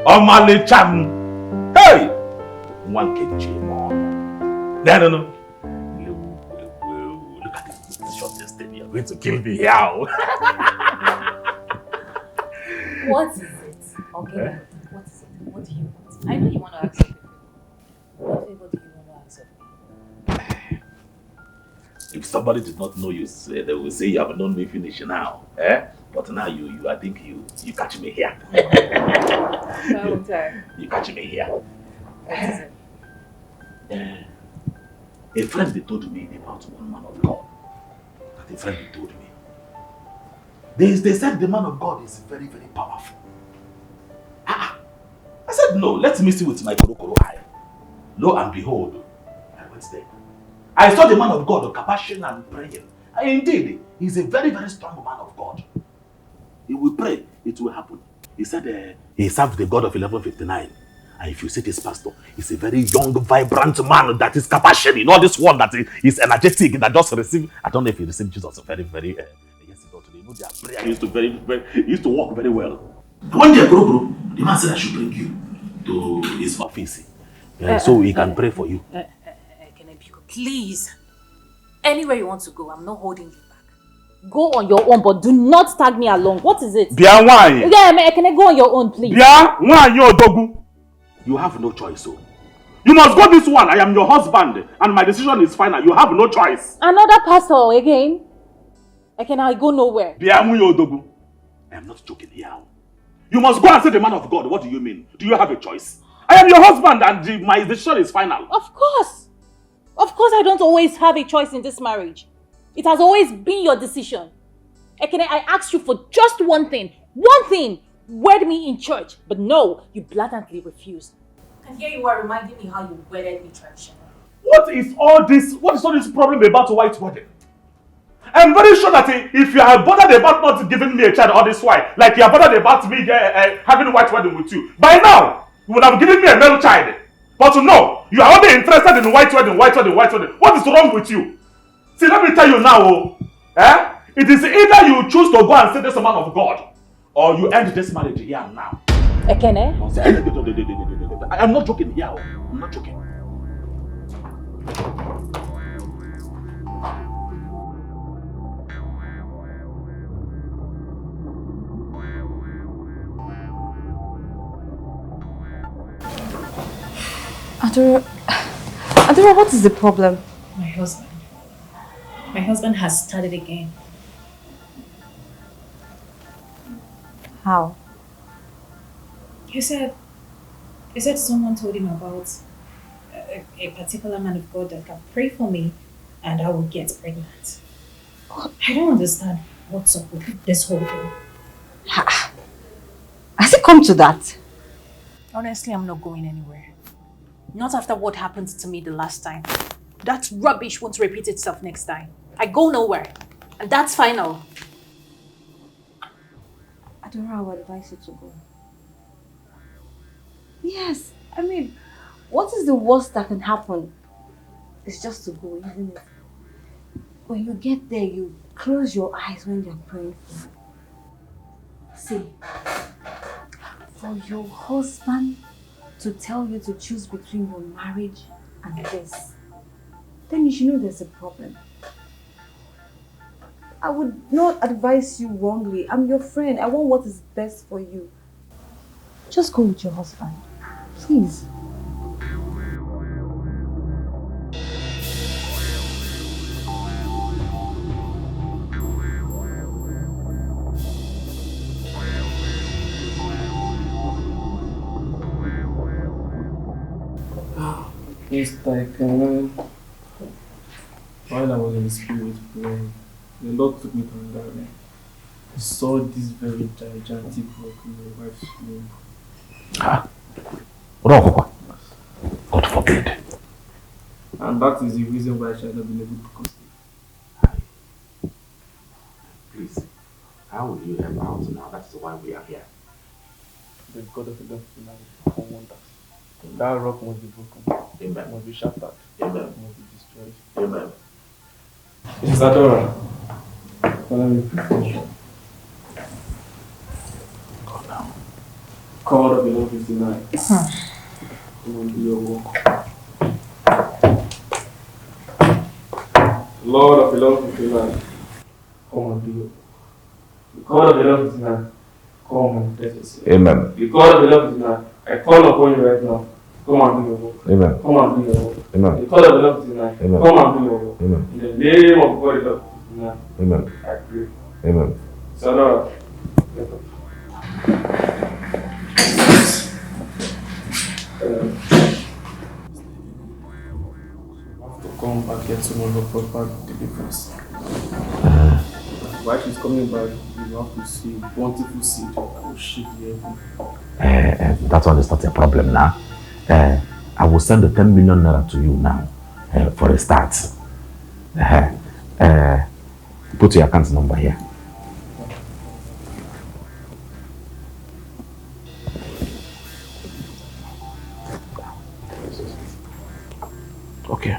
Omale Cham. Hey! One can cheer on. No. Look at this shortest thing. You're going to kill me here. What is it? Okay. What is it? What do you want? I know you want to ask me. What favor do you want to ask of me? If somebody did not know you, they will say you have known me finish now. Eh? But now I think you catch me here. You catch me here. What is it? A friend they told me about one man of God. That a friend they told me. They said the man of God is very, very powerful. I said no, let me see with my korokoro eye. Lo and behold, I went there. I saw the man of God, compassion and praying. And indeed, he's a very, very strong man of God. He will pray, it will happen. He said he served the God of 1159. And if you see this pastor, he's a very young, vibrant man that is compassion in all this world, that is energetic, that just received. I don't know if he received Jesus very, very yes, he don't. You know, their prayer used to work very well. One day, bro, the man said I should bring you to his office so he can pray for you. Please, anywhere you want to go, I'm not holding you back. Go on your own, but do not tag me along. What is it? Bia, why? Yeah, can I go on your own, please? Bia, why you dogu? You have no choice, so. You must go this one. I am your husband, and my decision is final. You have no choice. Another pastor again? Can I go nowhere? Bia, why you dogu? I am not joking here. You must go and say the man of God. What do you mean? Do you have a choice? I am your husband, and my decision is final. Of course. Of course I don't always have a choice in this marriage. It has always been your decision. Ekene, I asked you for just one thing. One thing! Wed me in church. But no, you blatantly refused. And here you are reminding me how you wedded me traditionally. What is all this problem about a white wedding? I'm very sure that if you are bothered about not giving me a child all this while, like you are bothered about me having a white wedding with you, by now, you would have given me a male child. But no, you are only interested in white wedding. What is wrong with you? See, let me tell you now, it is either you choose to go and say this man of God, or you end this marriage here and now. Ekene? I'm not joking here. I'm not joking. Adora, what is the problem? My husband has started again. How? He said someone told him about a particular man of God that can pray for me and I will get pregnant. I don't understand what's up with this whole thing. Has it come to that? Honestly, I'm not going anywhere. Not after what happened to me the last time. That rubbish won't repeat itself next time. I go nowhere. And that's final. Adora, I would advise you to go. Yes, I mean, what is the worst that can happen? It's just to go, isn't it? When you get there, you close your eyes when you're praying for. See, for your husband to tell you to choose between your marriage and this, then you should know there's a problem. I would not advise you wrongly. I'm your friend. I want what is best for you. Just go with your husband. Please. It's like while I was in the spirit praying, the Lord took me to another room. I saw this very gigantic rock in my wife's room. Rock? God forbid. And that is the reason why she had not been able to conceive. Please, how will you help out now? That's why we are here. The God of the Lord will wonders. That rock must be broken. Amen. It must be shattered. Amen. It must be destroyed. Amen. It's Adora. Follow me, please. Go now. God of 1159. Come on, do your work. Lord of 1159. Come on, do your work. The God of 1159. Come on, let us see. Amen. The God of 1159. I call upon you right now. Come and do your work. Amen. Come and do your work. Amen. The God of 1159. Amen. Come and do your work. Amen. In the name of God of 1159. Amen. I pray. Amen. Sadara. Have to come back here tomorrow for proper deliverance. While she's coming back, you have to see bountiful seed that will shake the heaven. That one is not a problem now. I will send the 10 million naira to you now for a start. Put your account number here. Okay.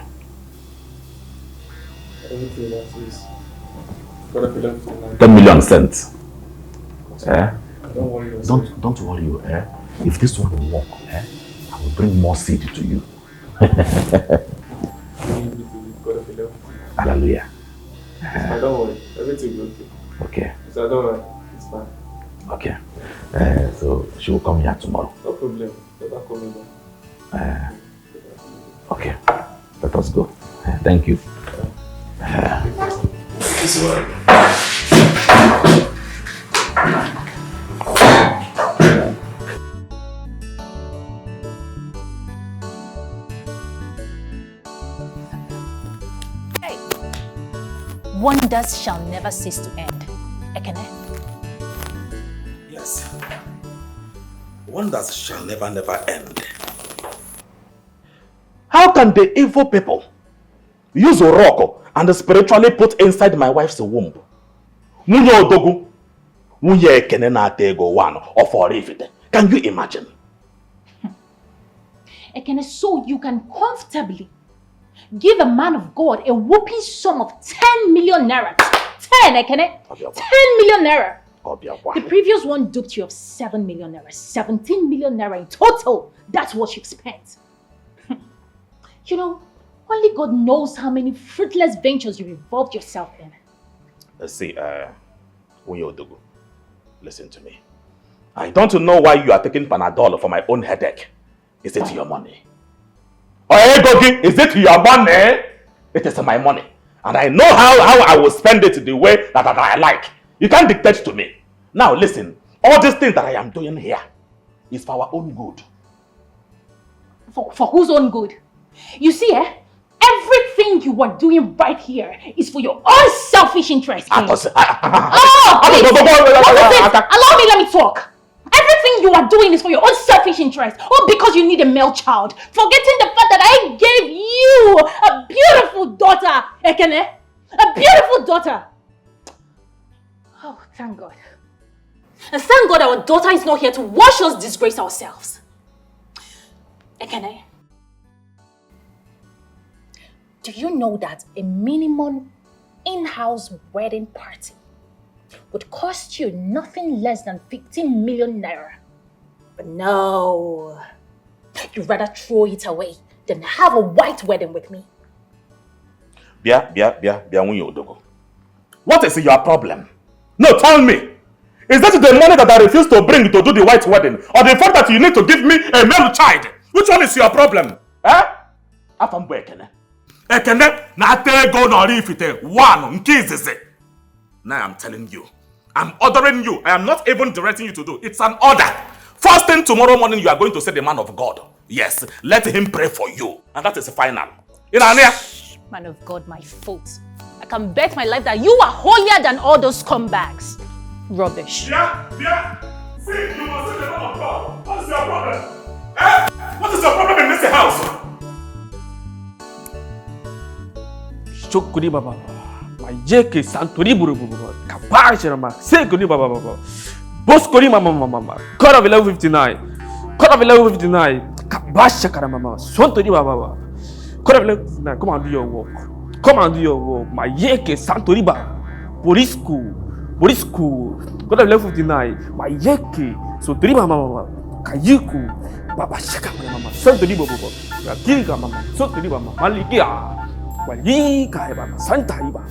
Everything that is got to be done for now. 10 million cents. Don't worry yourself. Don't worry you. If this one will work, I will bring more seed to you. Hallelujah. Don't worry. Everything will be okay. Okay. So don't worry. It's fine. Okay. So she will come here tomorrow. No problem. Never coming back. Okay. Let us go. Thank you. This one. Wonders shall never cease to end. Ekene? Yes. Wonders shall never end. How can the evil people use a rock and spiritually put inside my wife's womb? Munye odogu, munye ekene na tego one of Orifite. Can you imagine? Ekene, so you can comfortably give a man of God a whooping sum of 10 million naira. 10, Ekene? 10 million naira. The previous one duped you of 7 million naira. 17 million naira in total. That's what you spent. You know, only God knows how many fruitless ventures you involved yourself in. Let's see, Unyodogu, listen to me. I don't know why you are taking Panadol for my own headache. Is it your money? Oyegogi, is it your money? It is my money. And I know how I will spend it the way that I like. You can't dictate to me. Now listen, all these things that I am doing here is for our own good. For whose own good? You see, everything you are doing right here is for your own selfish interest. Please. Allow me, let me talk. Everything you are doing is for your own selfish interest. Or because you need a male child. Forgetting the fact that I gave you a beautiful daughter, Ekene. A beautiful daughter. Oh, thank God. And thank God our daughter is not here to watch us disgrace ourselves. Ekene. Do you know that a minimum in-house wedding party would cost you nothing less than 15 million naira? But no, you'd rather throw it away than have a white wedding with me. What is your problem? No, tell me. Is that the money that I refuse to bring to do the white wedding? Or the fact that you need to give me a male child? Which one is your problem? Ekene na tego no rifite one nkizizi. Now I'm telling you, I'm ordering you. I am not even directing you to do. It's an order. First thing tomorrow morning, you are going to say the man of God. Yes, let him pray for you, and that is final. Man of God, my fault. I can bet my life that you are holier than all those scumbags. Rubbish. Yeah. See, you must say the man of God. What is your problem? What is your problem in this house? Chokuri baba, my jeke santori buru buru, kabash rama, sekuri baba baba, boskori mama, cut of 1159, cut of 1159, kabash shakara mama, santori baba, cut of 1159. Come and do your work. Come and do your work. My jeke santori baba, Borisku, cut of 1159, my jeke, so three mama, Kayiku, Baba Shaka, Mama, Santoni Bobo, Rakiga, Mama, Santoni, Mama, Malikia, Walika, Mama, Santa Iba.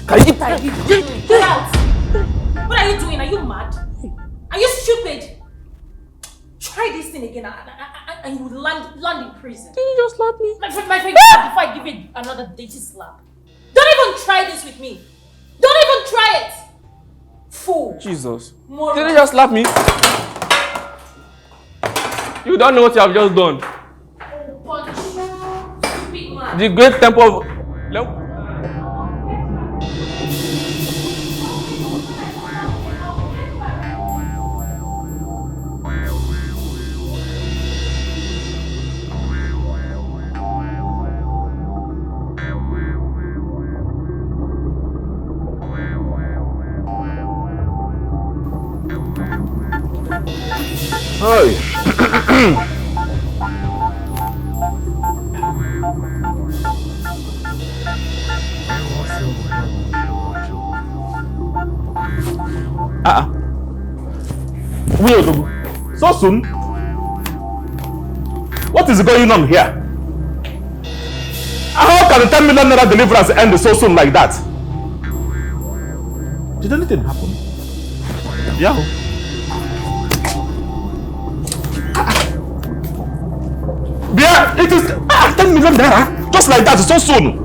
Get out! What are you doing? Are you mad? Are you stupid? Try this thing again and you will land in prison. Did you just slap me? My friend, before I give you another dirty slap. Don't even try this with me. Don't even try it. Fool. Jesus. Moron. Did you just slap me? You don't know what you have just done. Punch. Stupid man. The great temple of... Hey. So soon? What is going on here? How can the 10 million naira deliverance end so soon like that? Did anything happen? Yeah. Yeah, it is 10 million naira. Just like that, so soon.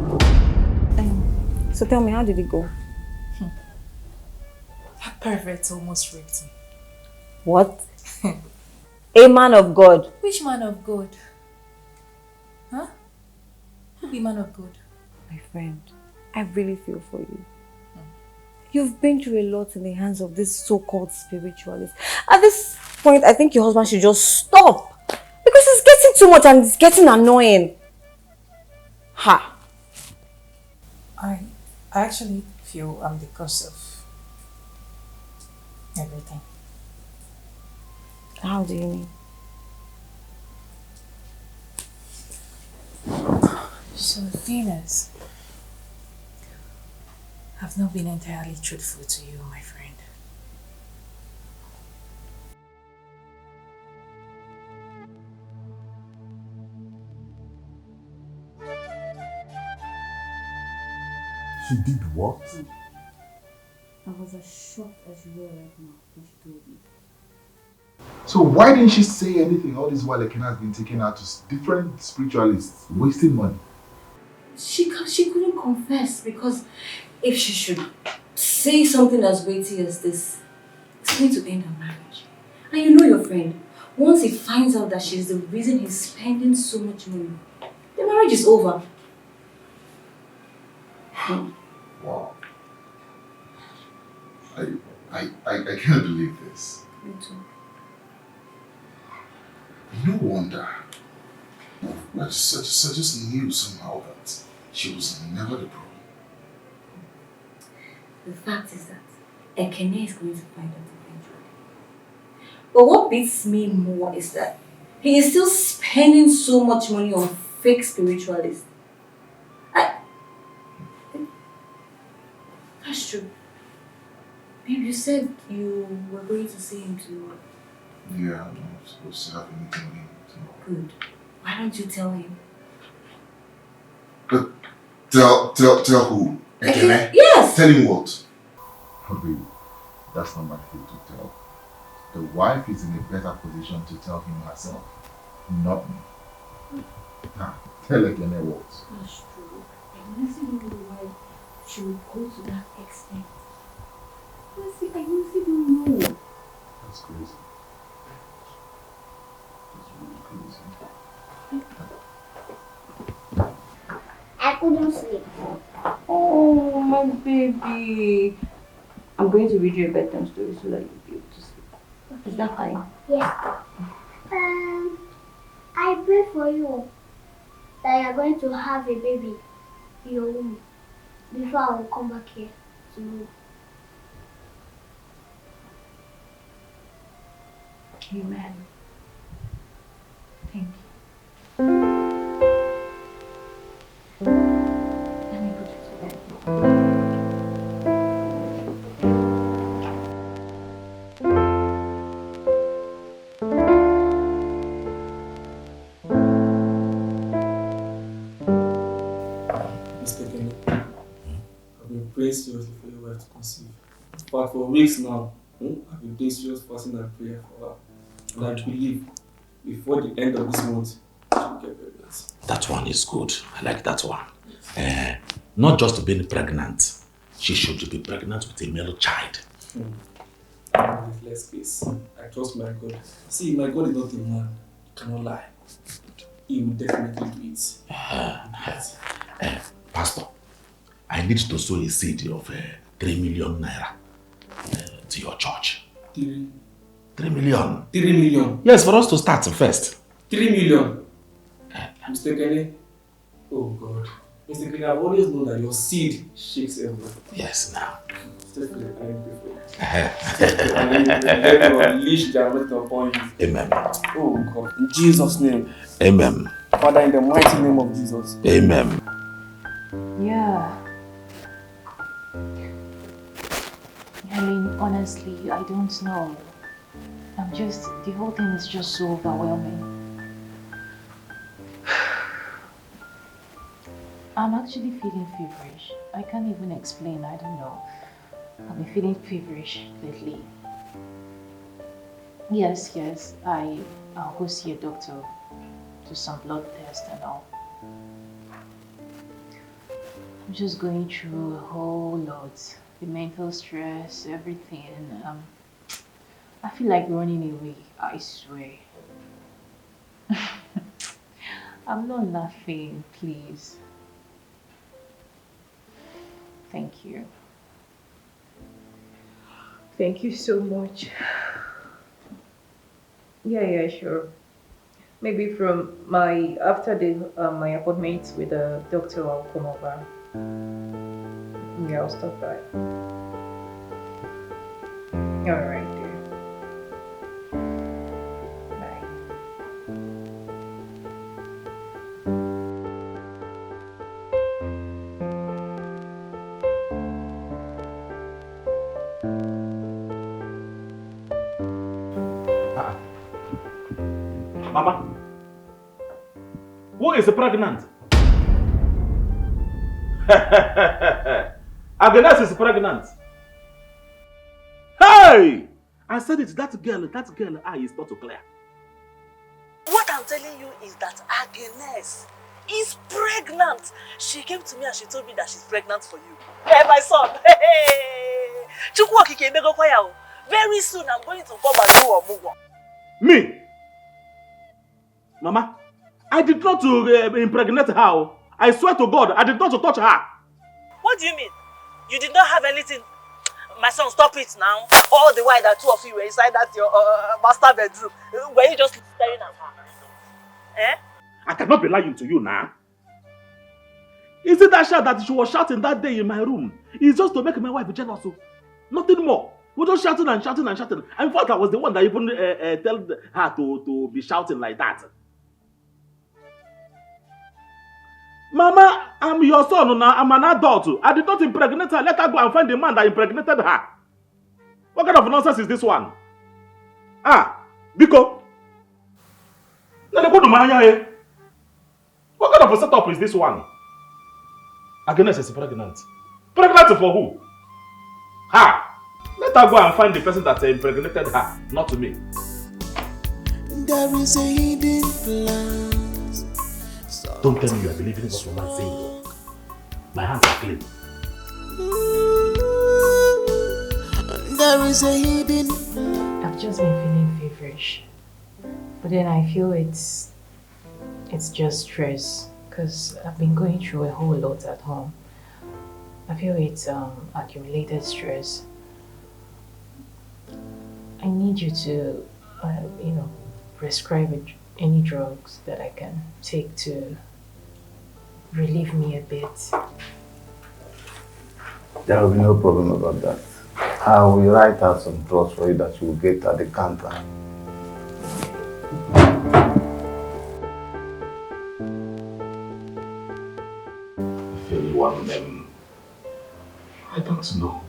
So tell me, how did it go? That pervert almost raped me. What? A man of God. Which man of God? Huh? Who be man of God? My friend, I really feel for you. You've been through a lot in the hands of this so-called spiritualist. At this point, I think your husband should just stop. Because it's getting too much and it's getting annoying. Ha! I actually feel I'm the cause of everything. How do you mean? So the thing is, I've not been entirely truthful to you, my friend. She did what? I was as shocked as you were right now when she told me. So why didn't she say anything all this while Ekena has been taken out to different spiritualists, wasting money? She couldn't confess because if she should say something as weighty as this, it's going to end her marriage. And you know your friend, once he finds out that she's the reason he's spending so much money, the marriage is over. Wow. I can't believe this. Me too. No wonder. I just knew somehow that she was never the problem. The fact is that Ekene is going to find out eventually. But what beats me more is that he is still spending so much money on fake spiritualists. That's true. Babe, you said you were going to see him tomorrow. Yeah, I'm supposed to have a meeting with him tomorrow. Good. Why don't you tell him? But tell who? Ekene? Yes! Tell him what? Oh, baby, that's not my thing to tell. The wife is in a better position to tell him herself, not me. Now, tell Ekene what? That's true. I honestly don't know why she would go to that extent. Honestly, I honestly don't know. That's crazy. That's really crazy. I couldn't sleep. Oh, my baby. I'm going to read you a bedtime story so that you'll be able to sleep. Is that fine? Yes. I pray for you that you are going to have a baby in your womb before I will come back here tomorrow. Amen. Thank you. Let me put it to bed. seriously for your wife to conceive. But for weeks now, I've been doing serious fasting and prayer for her. And I believe before the end of this month, she'll get pregnant. That one is good. I like that one. Not just being pregnant. She should be pregnant with a male child. With less case. I trust my God. See, my God is not a man. He cannot lie. He will definitely do it. Pastor, I need to sow a seed of 3 million naira to your church. 3 million. 3 million? Yes, for us to start first. 3 million? Mr. Kenny? Oh God. Mr. Kenny, I've always known that your seed shakes everyone. Yes, now. Stephanie, I am grateful. Let me unleash the anointing upon you. Amen. Oh God. In Jesus' name. Amen. Father, in the mighty name of Jesus. Amen. Yeah. Helen, honestly, I don't know. The whole thing is just so overwhelming. I'm actually feeling feverish. I can't even explain, I don't know. I've been feeling feverish lately. Yes, I'll go see a doctor, do some blood tests and all. I'm just going through a whole lot. The mental stress, everything. I feel like running away, I swear. I'm not laughing, please. Thank you. Thank you so much. Yeah, sure. Maybe after my appointment with the doctor, I'll come over. Yeah, I'll stop by. All right, dear. Bye. Mama, who is pregnant? Agnes is pregnant. Hey! I said it, that girl eye is not clear. What I'm telling you is that Agnes is pregnant. She came to me and she told me that she's pregnant for you. Hey, my son. Hey! Very soon I'm going to come and do a move. Me? Mama, I did not impregnate her. I swear to God, I did not touch her. What do you mean? You did not have anything? My son, stop it now. All the while that two of you were inside that your master bedroom, were you just staring at her? Eh? I cannot be lying to you now. Is it that shout that she was shouting that day in my room? It's just to make my wife jealous. Nothing more. We're just shouting and shouting and shouting. In fact, I was the one that even told her to be shouting like that. Mama, I'm your son now. I'm an adult. I did not impregnate her. Let her go and find the man that impregnated her. What kind of nonsense is this one? Biko. What kind of a setup is this one? Agnes is pregnant. Pregnant for who? Her. Let her go and find the person that impregnated her, not me. There is a hidden plan. Don't tell me you are believing what your man saying. My hands are clean. There is a hidden. I've just been feeling feverish, but then I feel it's just stress because I've been going through a whole lot at home. I feel it's accumulated stress. I need you to, prescribe any drugs that I can take to relieve me a bit. There will be no problem about that. I will write out some drugs for you that you will get at the counter. If anyone of them, I don't know.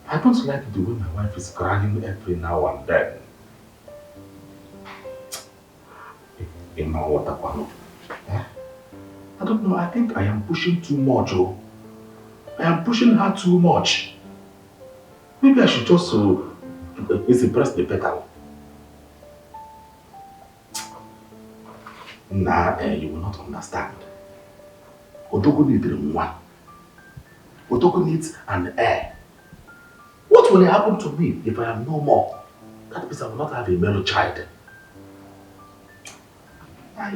I don't like the way my wife is crying every now and then. In my water, I don't know, I think I am pushing too much. I am pushing her too much. Maybe I should just press the pedal. Nah, you will not understand. Otoko needs one. Otoko needs an heir. What will happen to me if I am no more? That means I will not have a male child. I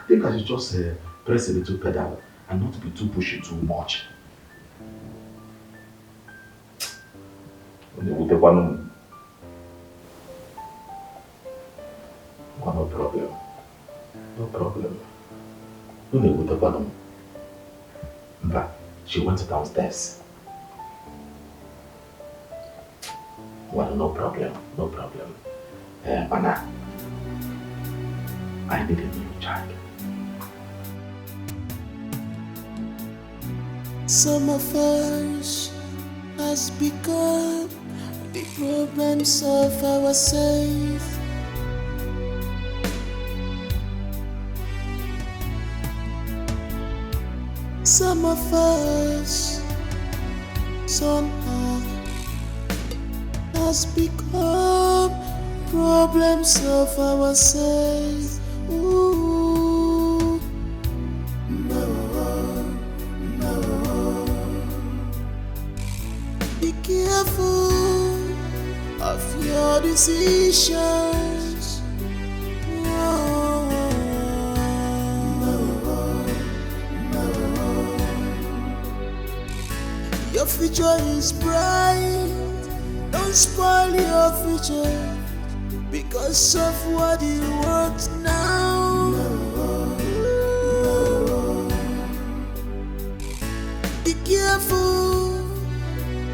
think I should just press a little pedal and not be too pushy too much. No problem. No problem. But she went downstairs. Well, no problem. Mana, I need a new child. Some of us has become the problems of ourselves. Some of us somehow has become problems of ourselves. Ooh, no. Be careful of your decisions. Your future is bright. Don't spoil your future because of what you want now. Be careful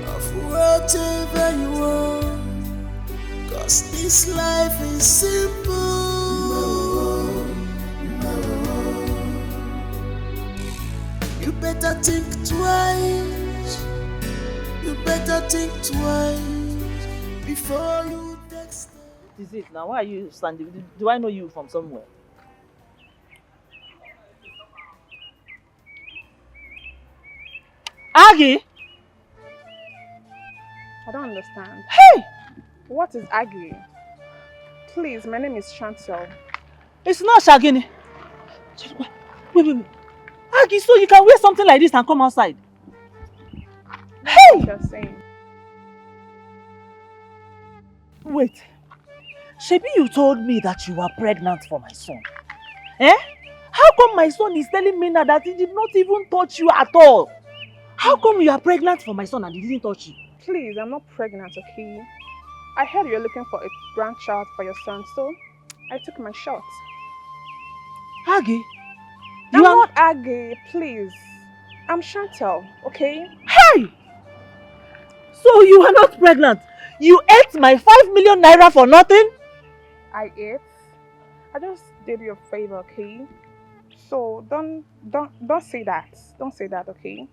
of whatever you want, cause this life is simple. You better think twice. You better think twice before you text. What is it now? Why are you standing? Do I know you from somewhere? Aggie! I don't understand. Hey! What is Aggie? Please, my name is Chancel. It's not Shagini. Wait. Aggie, so you can wear something like this and come outside? Hey! What you're saying. Wait. Shebi, you told me that you were pregnant for my son. Eh? How come my son is telling me now that he did not even touch you at all? How come you are pregnant for my son and he didn't touch you? Please, I'm not pregnant, okay? I heard you're looking for a grandchild for your son, so I took my shot. Aggie? I'm not Aggie, please. I'm Chantal, okay? Hey! So you are not pregnant? You ate my 5 million naira for nothing? I ate. I just did you a favor, okay? So don't say that. Don't say that, okay?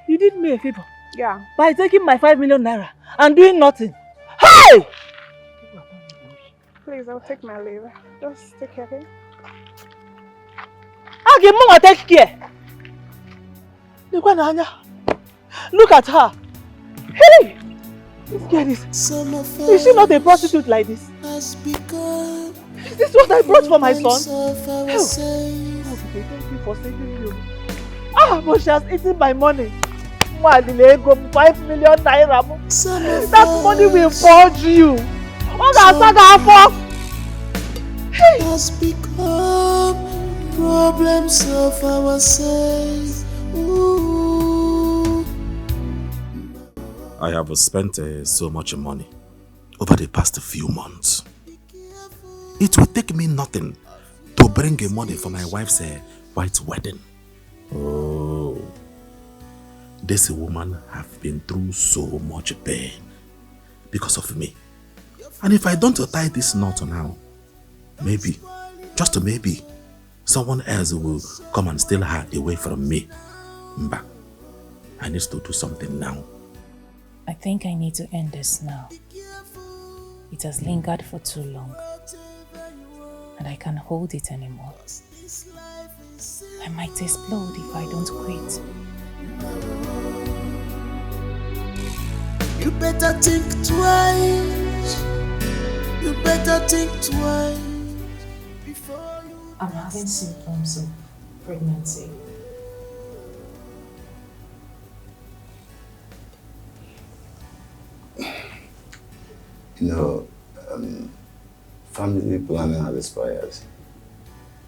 You did me a favor? Yeah. By taking my 5 million naira and doing nothing. Hey! Please, I'll take my leave. Just take care, okay? Aggie, Mama, take care. Look at her. Hey! This girl is she not a prostitute like this? Is this what I brought for my son? Hell. Thank you for saving you. But she has eaten my money. 5 million naira. That money will forge you. Hey! Has become problems of ourselves. Ooh. I have spent so much money over the past few months. It will take me nothing to bring money for my wife's white wedding. Oh, this woman have been through so much pain because of me. And if I don't tie this knot now, maybe, just maybe, someone else will come and steal her away from me. Mba, I need to do something now. I think I need to end this now. It has lingered for too long, and I can't hold it anymore. I might explode if I don't quit. You better think twice. You better think twice before you... I'm having symptoms of pregnancy. You know, family planning has expired.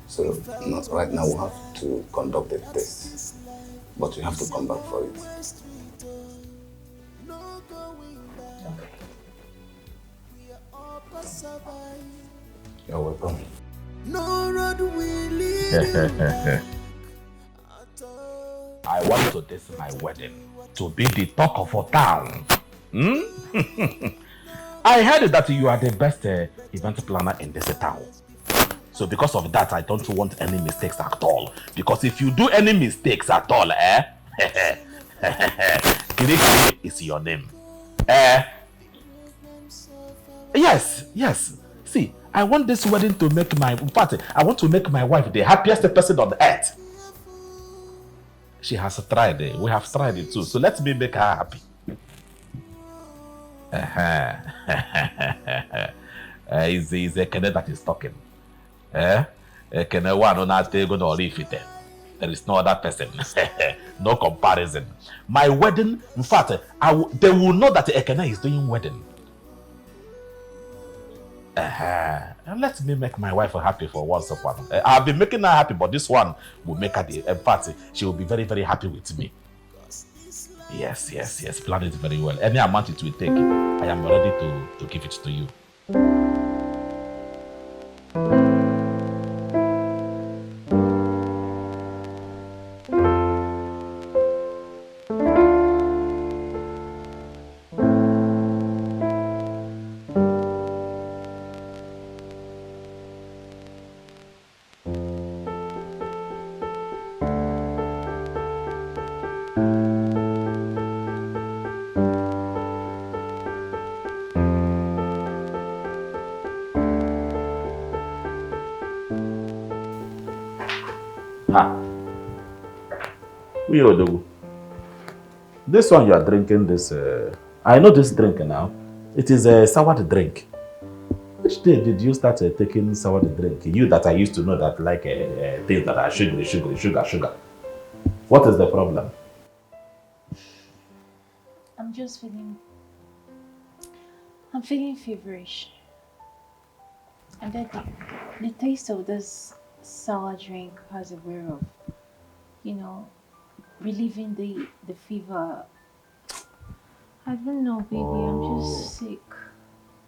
So not right now we have to conduct a test. But you have to come back for it. Okay. You're welcome. No road will lead. I want to this my wedding to be the talk of a town. I heard that you are the best event planner in this town. So because of that, I don't want any mistakes at all. Because if you do any mistakes at all, Kirikiri is your name. Yes. See, I want this wedding to make my party. I want to make my wife the happiest person on earth. She has tried it. We have tried it too. So let me make her happy. It's Ekene that is talking. Ekene one on that go no leave it. There is no other person. No comparison. My wedding, in fact, they will know that Ekene is doing wedding. And let me make my wife happy for once upon. I've been making her happy, but this one will make her in fact, she will be very, very happy with me. Yes. Plan it very well. Any amount it will take, I am ready to give it to you. This one you are drinking, this I know this drink now. It is a sour drink. Which day did you start taking sour drink? You that I used to know that like things that are sugar. What is the problem? I'm feeling feverish. And then the taste of this sour drink has a way of, relieving the fever. I don't know, baby. I'm just sick.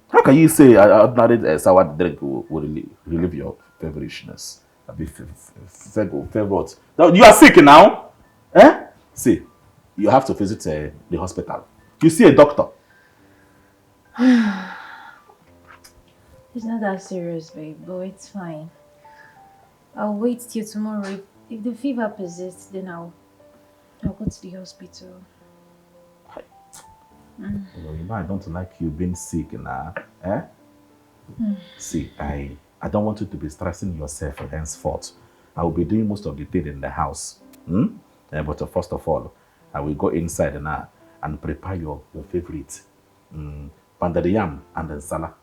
How can you say ordinary sour drink will relieve your feverishness? Favorite. You are sick now? See, you have to visit the hospital. You see a doctor. It's not that serious, babe, but it's fine. I'll wait till tomorrow. If the fever persists, then I'll go to the hospital. I don't like you being sick now. See, I don't want you to be stressing yourself henceforth. I will be doing most of the thing in the house. But first of all, I will go inside now and prepare your favorite pounded yam and then salad.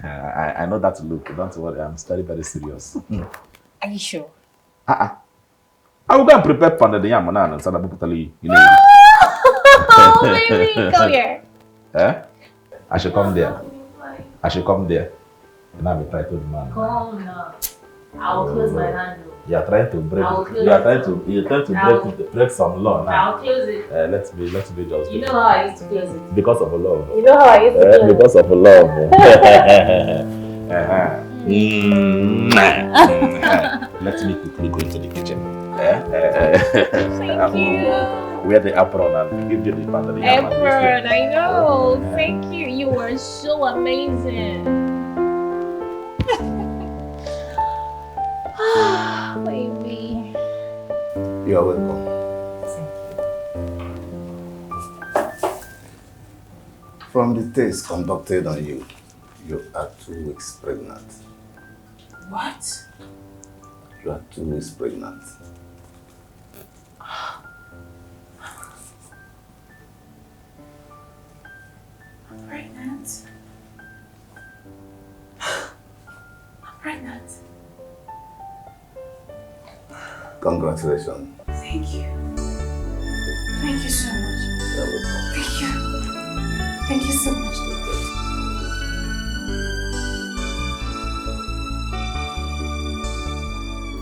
I know that look. Don't worry, I'm very, very serious. Are you sure? I will go and prepare pounded yam and salad. Oh, baby, come here. I should come there. And I will try to man. Come now. I will close my hand. You are trying to break. Break some law now. I'll close it. Let's be just. You know how I used to close it. Because of love. You know how I used to close it. Because of love. Let me quickly go into the kitchen. Thank you. Wear the apron and give you the pattern. Apron, I know. Thank you. You were so amazing. Baby. You are welcome. From the test conducted on you, you are 2 weeks pregnant. What? You are 2 weeks pregnant. I'm pregnant. I'm pregnant. Congratulations. Thank you. Thank you so much. You're welcome. Thank you. Thank you so much, Doctor.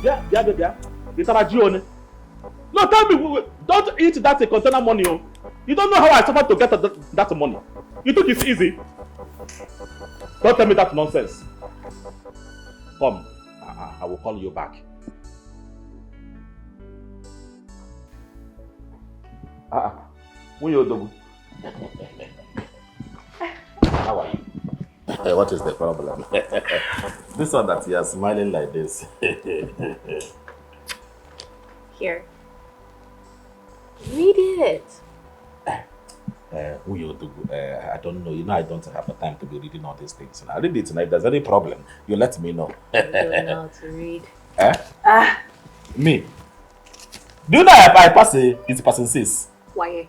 Yeah. It's about you. No, tell me, don't eat that container money. Oh. You don't know how I suffered to get that money. You think it's easy? Don't tell me that nonsense. Come, I will call you back. When you're done. How are you? Hey, what is the problem? This one that you are smiling like this. Here. Read it. I don't know. You know, I don't have the time to be reading all these things. I'll read it tonight. If there's any problem, you let me know. I don't know how to read. Me? Do you know I pass it's passing 6? Why?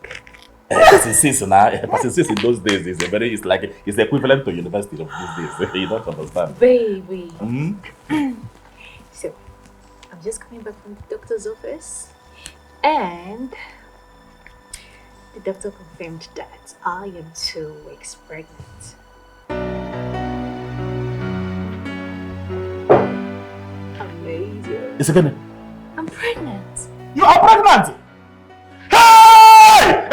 Passing 6 now. Passing 6 in those days is it's equivalent to university of these days. You don't understand. Baby. Mm-hmm. So, I'm just coming back from the doctor's office, and the doctor confirmed that I am 2 weeks pregnant. Amazing. It's again. I'm pregnant. You are pregnant! Hey!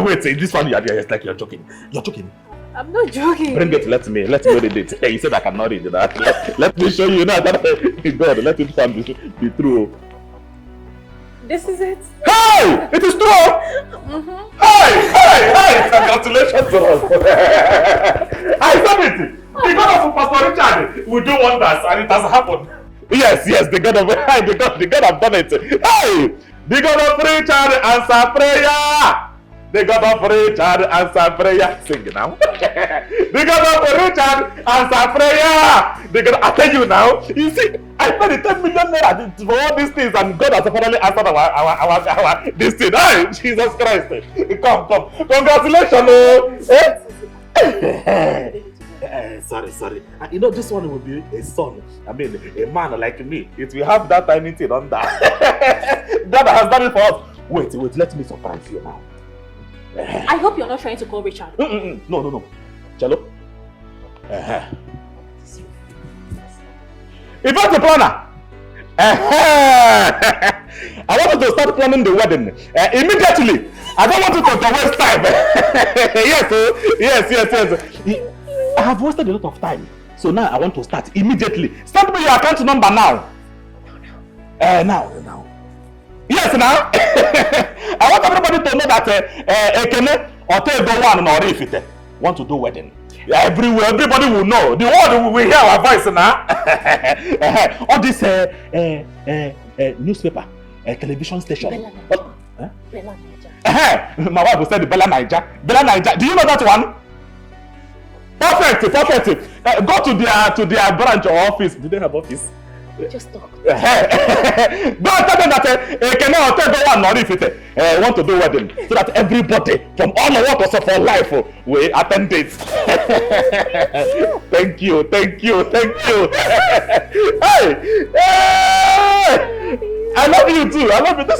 Wait, this one it's like you're joking. You're joking. I'm not joking. Bring it, let me read it. Hey, you said I cannot read that. Let me show you now. God, let it be true. This is it. Hey! It is true! Hey! Congratulations to us! I said it! The God of Pastor Richard will do wonders, and it has happened. Yes, the God of done it. Hey! The God of Richard answer prayer! The God of Richard answer prayer. Sing it now. The God of Richard answer prayer. I tell you now. You see, I paid 10 million naira for all these things, and God has finally answered our this thing. Hey, Jesus Christ! Come. Congratulations, Sorry. You know, this one will be a son. I mean, a man like me. It will have that tiny thing on that. God has done it for us. Wait. Let me surprise you now. I hope you're not trying to call Richard. No. Cello? If I'm the planner, I want you to start planning the wedding immediately. I don't want you to waste time. Yes. I have wasted a lot of time. So now I want to start immediately. Send me your account number now. Now. Yes, now. I want everybody to know that Ekene or Tego one or Ifite want to do wedding. Everywhere, everybody will know. The world will hear our voice now. All this newspaper, television station. Bella Niger. My wife will say the Bella Niger. Do you know that one? Perfect. Go to their branch or office. Do they have office? Just talk. Go and tell them that Ekene or Tego one or Ifite want to do wedding, so that everybody from all the walks of our life will attend it. Thank you. Hey! I love you too. I love you. This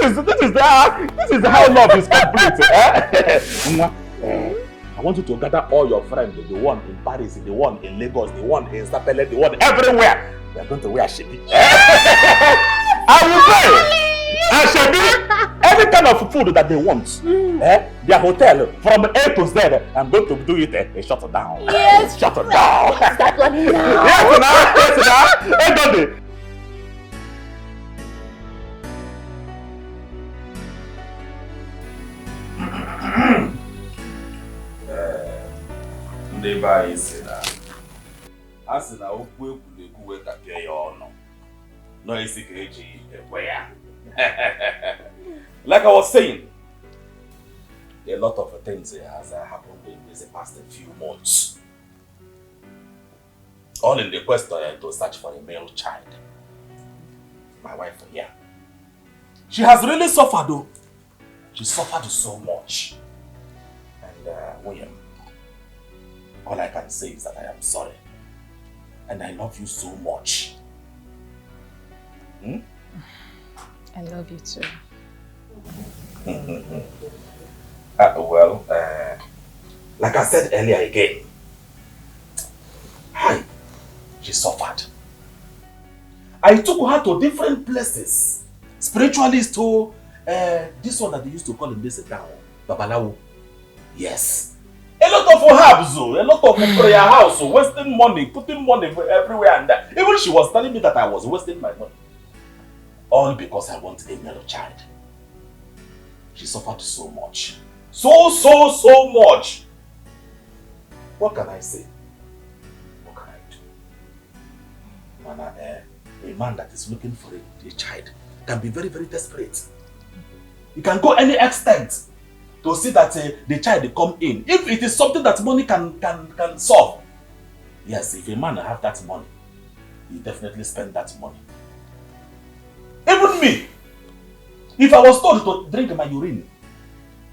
is how love is complete. I want you to gather all your friends, the one in Paris, the one in Lagos, the one in Sapele, the one everywhere. We are going to wear shebi. I will say, shebi, any kind of food that they want, their hotel from A to Z, I'm going to do it a shut down. Yes. Shut down. Start planning now. Yes, now. Hey, don't they? Ndị be anyị si na a sị na okwu ekwuru wee kapịa ya ọnụ nọ isi ka eji ekwe ya. Like I was saying, a lot of things has happened in the past few months. All in the quest to search for a male child. My wife here. She has really suffered though. She suffered so much. And William, all I can say is that I am sorry. And I love you so much. Hmm? I love you too. Well, like I said earlier again, she suffered. I took her to different places. Spiritualists to this one that they used to call in this town, Babalawo. Yes. A lot of herbs, a lot of prayer house, wasting money, putting money everywhere and that. Even she was telling me that I was wasting my money. All because I want a male child. She suffered so much. So much. What can I say? What can I do? Nana, a man that is looking for a child can be very, very desperate. He can go any extent to see that the child come in. If it is something that money can solve. Yes, if a man have that money, he definitely spend that money. Even me, if I was told to drink my urine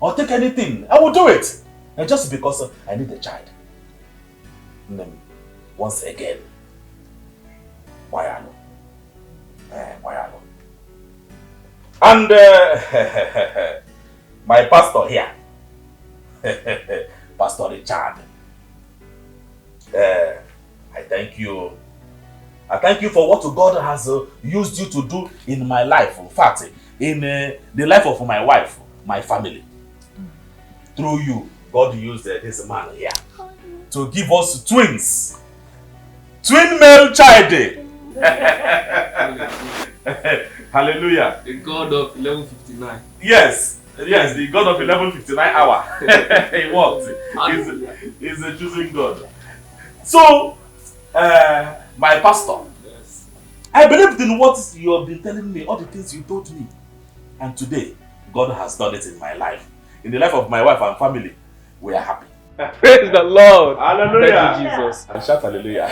or take anything, I would do it. And just because I need a child. And then, once again, why alone? And my pastor here, Pastor Richard, I thank you. I thank you for what God has used you to do in my life. In fact, in the life of my wife, my family. Through you, God used this man here to give us twins. Twin male child. Hallelujah. The God of 11:59. Yes, the God of 11:59 hour. He worked. He's a choosing God. So, my pastor, yes. I believed in what you have been telling me, all the things you told me. And today, God has done it in my life. In the life of my wife and family, we are happy. Praise the Lord. Hallelujah. Thank you, Jesus. And shout hallelujah.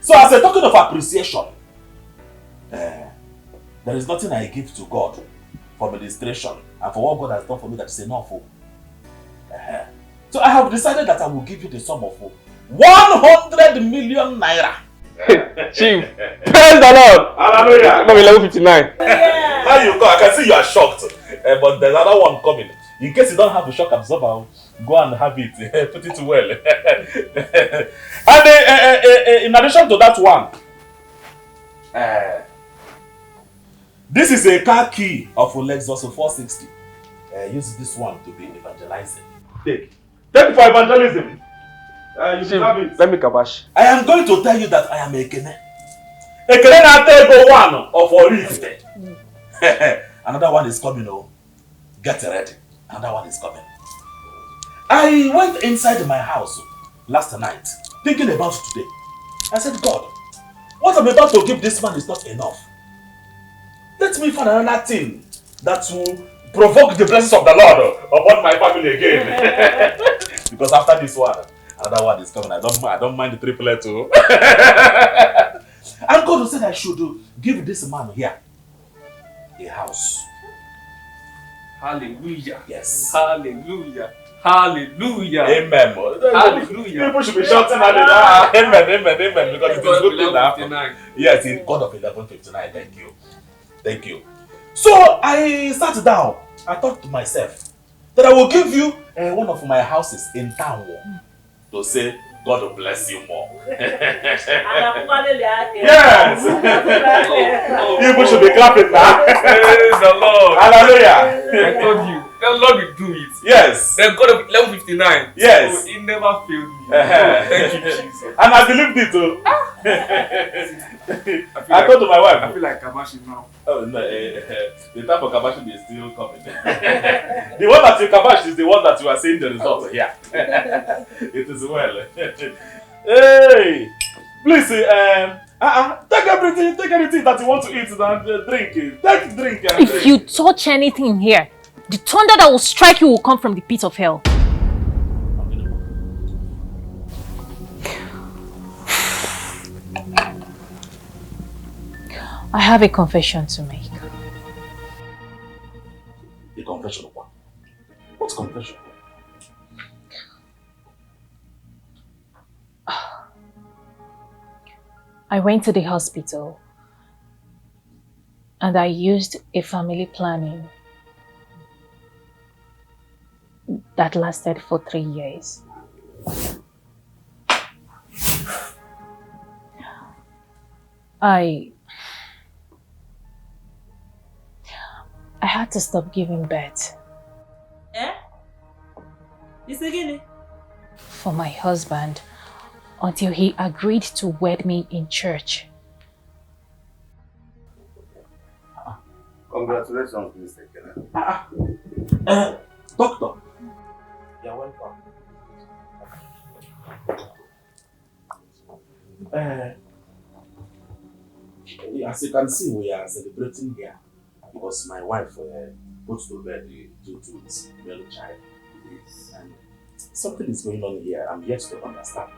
So as a token of appreciation, there is nothing I give to God for ministration and for what God has done for me that is enough. So I have decided that I will give you the sum of 100 million naira. Chief, praise the Lord. Hallelujah. Number 11:59. Now you go. I can see you are shocked, but there's another one coming. In case you don't have a shock absorber, go and have it. Put it well. And in addition to that one, this is a car key of a Lexus 460. Use this one to be evangelizing. Take it for evangelism. You should have it. Let me kabash. I am going to tell you that I am a Ekene. Ekene na take one of Orifite. Another one is coming. Oh, get ready. Another one is coming. I went inside my house last night thinking about today. I said, God, what I'm about to give this man is not enough. Let me find another thing that will provoke the blessings of the Lord upon my family again. Because after this one, another one is coming. I don't mind the triplet too. And God said I should give this man here a house. Hallelujah. Yes. Hallelujah. Hallelujah. Amen. Hallelujah. People should be shouting hallelujah. Amen. Because it is good thing that happen. Yes, in God of 11:59. Thank you. Thank you. So I sat down. I thought to myself that I will give you one of my houses in town to say, God will bless you more. Yes! People should be clapping now. Praise the Lord. Hallelujah. I told you. The Lord will do it. Yes. The God of 11:59. Yes. So he never failed me. Thank you, Jesus. And I believed it too. I told to my wife. I feel like Kabashi now. Oh no, the type of kabash is still coming. The one that you kabash is the one that you are seeing the result here. It is well. Hey, please, take everything that you want to eat and drink. Take drink. If you touch anything in here, the thunder that will strike you will come from the pit of hell. I have a confession to make. A confession of what? What's confession? I went to the hospital and I used a family planning that lasted for 3 years. I had to stop giving birth. Eh? This again? For my husband until he agreed to wed me in church. Congratulations, Mr. Kenneth. Doctor. You're welcome. As you can see, we are celebrating here because my wife put to bed the two twins, male child. Yes. And something is going on here. I'm yet to understand.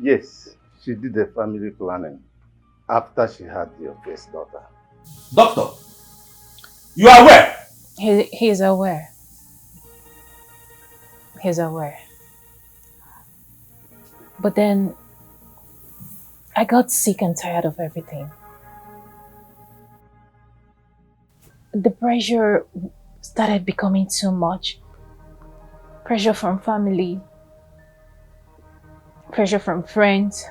Yes, she did the family planning after she had your first daughter. Doctor, you are aware? He's aware. He's aware. But then I got sick and tired of everything. The pressure started becoming too much. Pressure from family, pressure from friends.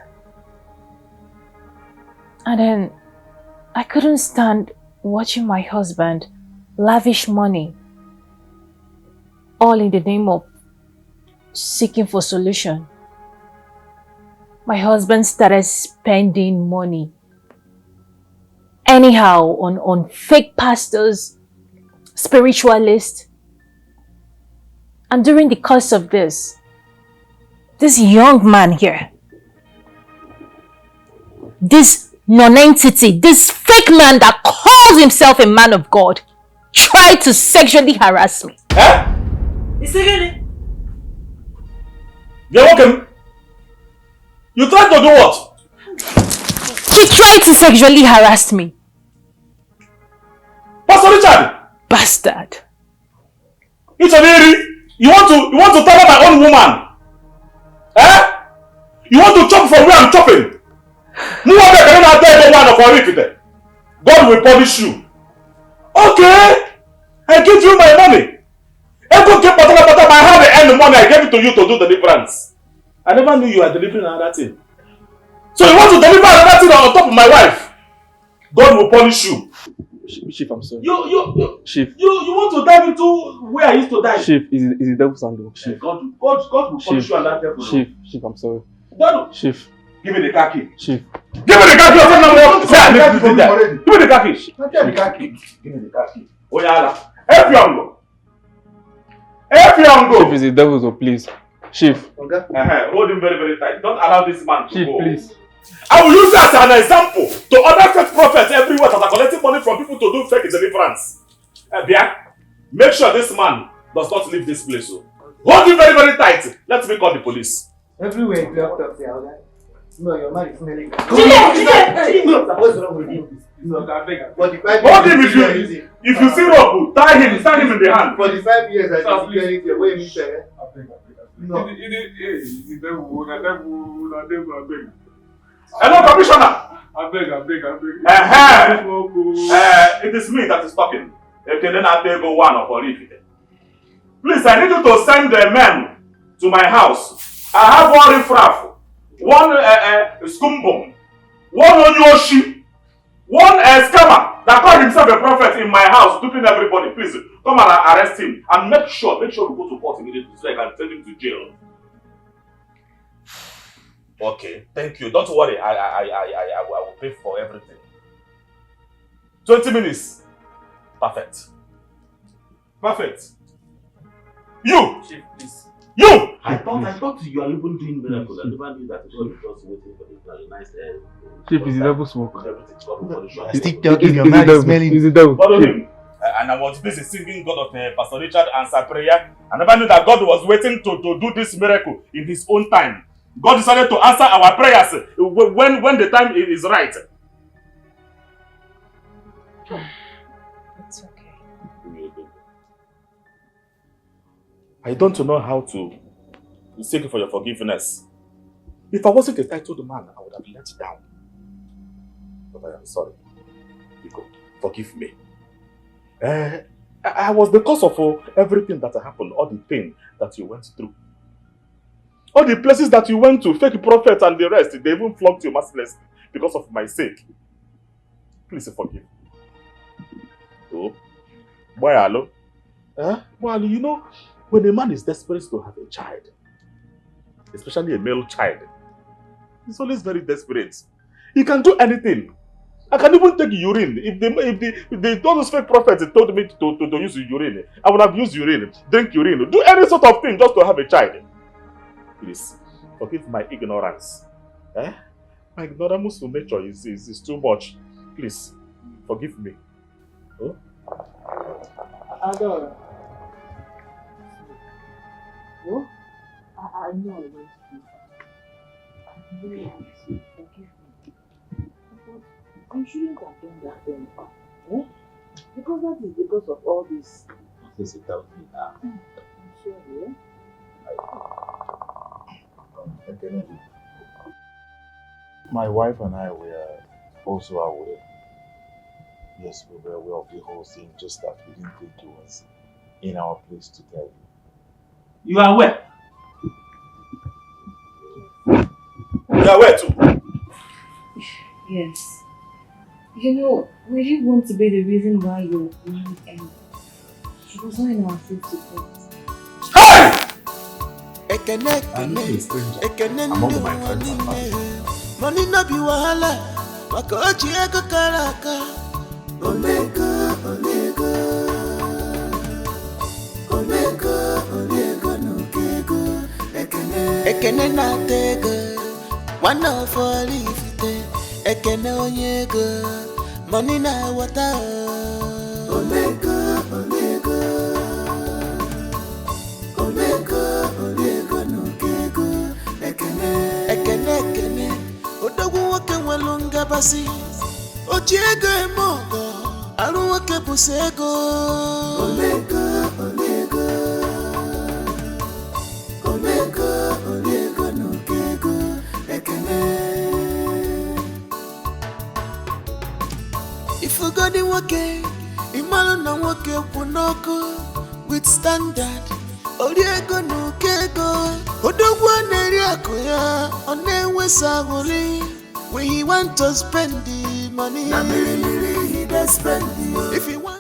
And then I couldn't stand watching my husband lavish money, all in the name of seeking for solution. My husband started spending money anyhow on fake pastors, spiritualists. And during the course of this young man here, this non-entity, this fake man that calls himself a man of God, tried to sexually harass me. Eh? This again? You're welcome. You tried to do what? He tried to sexually harass me. Pastor Richard! Bastard. It's a lady. You want to tell my own woman? Eh? You want to chop from where I'm chopping? God will punish you. Okay. I give you my money. I have the end money. I gave it to you to do the difference. I never knew you were delivering another thing. So you want to deliver another thing on top of my wife? God will punish you. Chief, I'm sorry. Chief. You want to dive into where I used to dive? Chief, is the devil's handle. Chief. God will punish you and that devil. Chief, I'm sorry. God. Chief. Give me the car key. Chief. Give me the car key. Give me the car key. Give me the car key. Oh yeah. Help you. Chief, is the devil's, so please. Chief. Okay. Hold him very, very tight. Don't allow this man to Chief, go. please. I will use that as an example to other fake prophets everywhere that are collecting money from people to do fake deliverance. Make sure this man does not leave this place. So. Hold him very, very tight. Let me call the police. Everywhere you locked up there, okay? No, your man is smelling. What's wrong with you? Hold him if you see rope, tie him in the hand. For the 5 years I did security, where you say? No. Hello, Commissioner. I beg. It is me that is talking. Okay, then I'll take one of it. Please, I need you to send the men to my house. I have one riffraff, one scumbum, one onyoshi, one scammer that called himself a prophet in my house, duping everybody. Please come and arrest him and make sure we go to court immediately so I can send him to jail. Okay, thank you. Don't worry, I will pay for everything. 20 minutes. Perfect. You! Chief, please. You! I thought you are even doing miracles. I never knew that God is just waiting for the nice air. Chief, is the devil smoke? Still talking, your man is smelling. Is the devil? Follow him. And I was busy singing God of Pastor Richard answer prayer. I never knew that God was waiting to do this miracle in his own time. God decided to answer our prayers when the time is right. It's okay. I don't know how to seek you for your forgiveness. If I wasn't a titled man, I would have let down. But I am sorry. Biko, forgive me. I was the cause of everything that happened, all the pain that you went through. All the places that you went to, fake prophets and the rest, they even flogged you mercilessly because of my sake. Please forgive me. Oh, boy, hello. Well, you know, when a man is desperate to have a child, especially a male child, he's always very desperate. He can do anything. I can even take urine. If all those fake prophets told me to use urine, I would have used urine, drink urine, do any sort of thing just to have a child. Please, forgive my ignorance. My ignorance to nature is too much. Please, forgive me. Oh? Adora. Oh? I know I went to. Really, forgive me. I shouldn't have done that then. Because that is because of all this. Please sit down here. I'm sorry. My wife and I were also aware. Yes, we were aware of the whole thing, just that we didn't think it was in our place to tell you. You are aware? You are aware too? Yes. You know, we didn't want to be the reason why your marriage ended. She was not in our safe support. I'm not a stranger among my friends and family. Money no be wahala, makochi ego karaka. Omega no kego. Ekene na tego, one of all ifite. Ekene onyego, money na water. Omega no kego. Ekene, odogwu nwoke nwelu ngabasị. Oji ego eme ọgọ, arụ nwoke bụsị ego. Omega no kego. Ekene. Ifugodi nwoke, ịmalụ na nwoke kwụ n'ọkụ with standard. Oriego n'uke ego, odogwu na-eri akụ ya, ọ na-enwesa aṅụrị. When he want to spend the money, na mmiri he dey spend. If he want